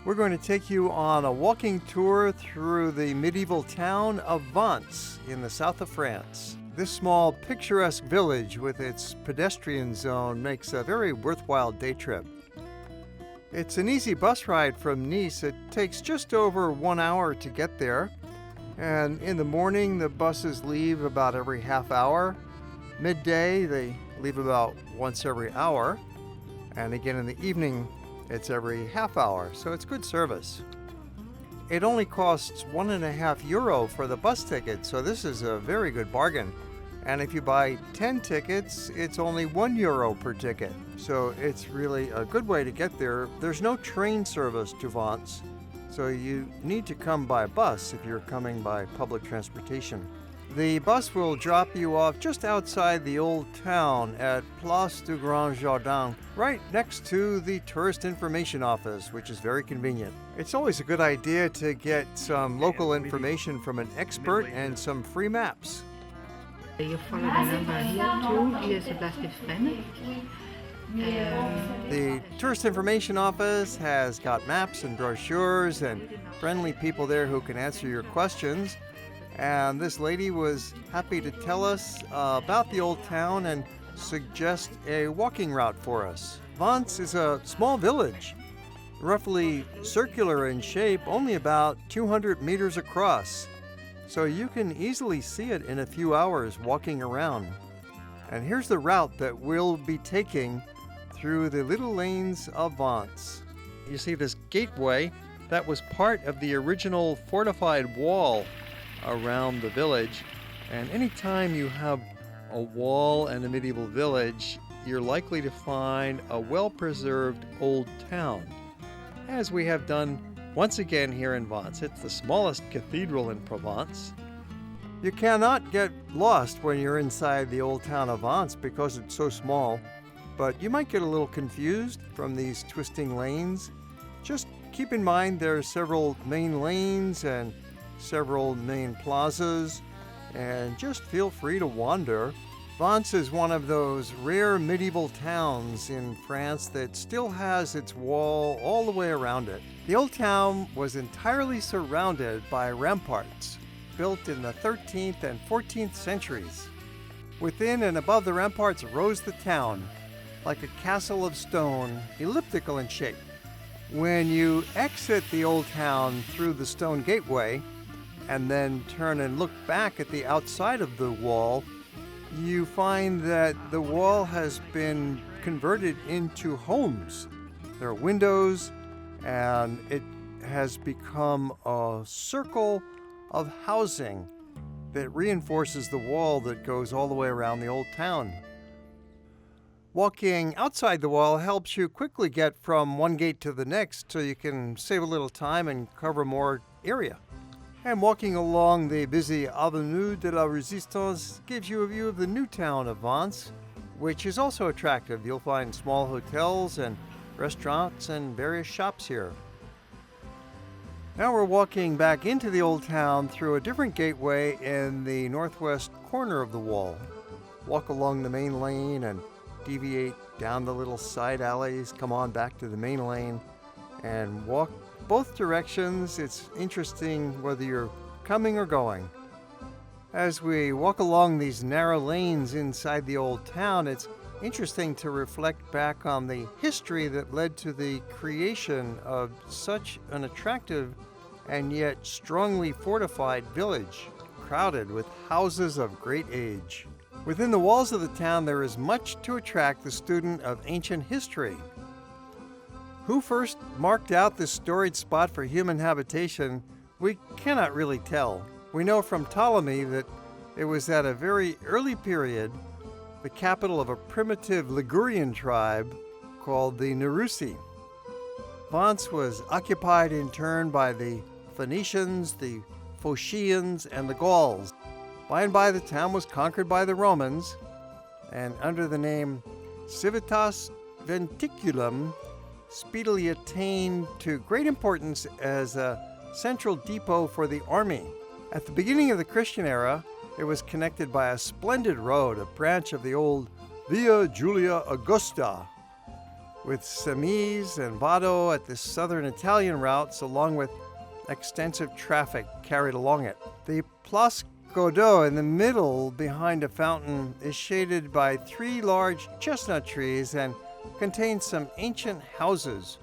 We're going to take you on a walking tour through the medieval town of Vence in the south of France. This small, picturesque village with its pedestrian zone makes a very worthwhile day trip. It's an easy bus ride from Nice. It takes just over 1 hour to get there. And in the morning, the buses leave about every half hour. Midday, they leave about once every hour. And again in the evening, it's every half hour, so it's good service. It only costs €1.50 for the bus ticket, so this is a very good bargain. And if you buy 10 tickets, it's only €1 per ticket. So it's really a good way to get there. There's no train service to Vence, so you need to come by bus if you're coming by public transportation. The bus will drop you off just outside the old town at Place du Grand Jardin, right next to the tourist information office, which is very convenient. It's always a good idea to get some local information from an expert and some free maps. You follow the number here too. Here's the Place des Frères. The tourist information office has got maps and brochures and friendly people there who can answer your questions. And this lady was happy to tell us about the old town and suggest a walking route for us. Vence is a small village, roughly circular in shape, only about 200 meters across. So you can easily see it in a few hours walking around. And here's the route that we'll be taking through the little lanes of Vence. You see this gateway, that was part of the original fortified wall around the village. And anytime you have a wall and a medieval village, you're likely to find a well-preserved old town, as we have done once again here in Vence. It's the smallest cathedral in Provence. You cannot get lost when you're inside the old town of Vence because it's so small, but you might get a little confused from these twisting lanes. Just keep in mind there are several main lanes and several main plazas, and just feel free to wander. Vence is one of those rare medieval towns in France that still has its wall all the way around it. The old town was entirely surrounded by ramparts, built in the 13th and 14th centuries. Within and above the ramparts rose the town, like a castle of stone, elliptical in shape. When you exit the old town through the stone gateway, and then turn and look back at the outside of the wall, you find that the wall has been converted into homes. There are windows, and it has become a circle of housing that reinforces the wall that goes all the way around the old town. Walking outside the wall helps you quickly get from one gate to the next, so you can save a little time and cover more area. And walking along the busy Avenue de la Résistance gives you a view of the new town of Vence, which is also attractive. You'll find small hotels and restaurants and various shops here. Now we're walking back into the old town through a different gateway in the northwest corner of the wall. Walk along the main lane and deviate down the little side alleys, come on back to the main lane, and walk both directions. It's interesting whether you're coming or going. As we walk along these narrow lanes inside the old town, it's interesting to reflect back on the history that led to the creation of such an attractive and yet strongly fortified village, crowded with houses of great age. Within the walls of the town, there is much to attract the student of ancient history. Who first marked out this storied spot for human habitation, we cannot really tell. We know from Ptolemy that it was at a very early period the capital of a primitive Ligurian tribe called the Nerusi. Vence was occupied in turn by the Phoenicians, the Phocians, and the Gauls. By and by the town was conquered by the Romans, and under the name Civitas Venticulum, speedily attained to great importance as a central depot for the army. At the beginning of the Christian era, it was connected by a splendid road, a branch of the old Via Julia Augusta, with Semise and Vado at the southern Italian routes, along with extensive traffic carried along it. The Place Godot in the middle behind a fountain is shaded by 3 large chestnut trees and contains some ancient houses.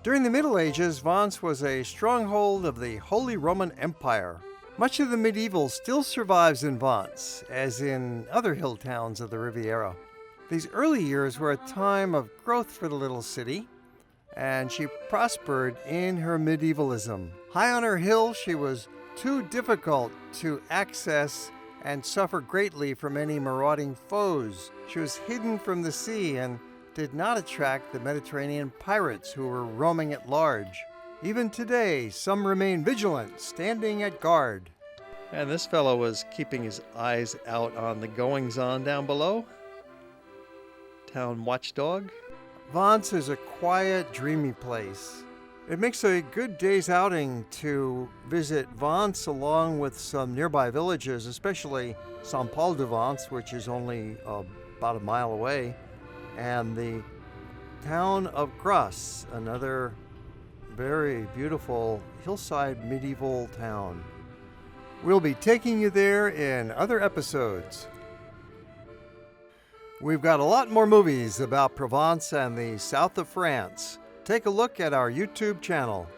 During the Middle Ages, Vence was a stronghold of the Holy Roman Empire. Much of the medieval still survives in Vence, as in other hill towns of the Riviera. These early years were a time of growth for the little city, and she prospered in her medievalism. High on her hill, she was too difficult to access and suffered greatly from any marauding foes. She was hidden from the sea and did not attract the Mediterranean pirates who were roaming at large. Even today, some remain vigilant, standing at guard. And this fellow was keeping his eyes out on the goings-on down below. Town watchdog. Vence is a quiet, dreamy place. It makes a good day's outing to visit Vence along with some nearby villages, especially Saint-Paul-de-Vence, which is only about a mile away, and the town of Grasse, another very beautiful hillside medieval town. We'll be taking you there in other episodes. We've got a lot more movies about Provence and the south of France. Take a look at our YouTube channel.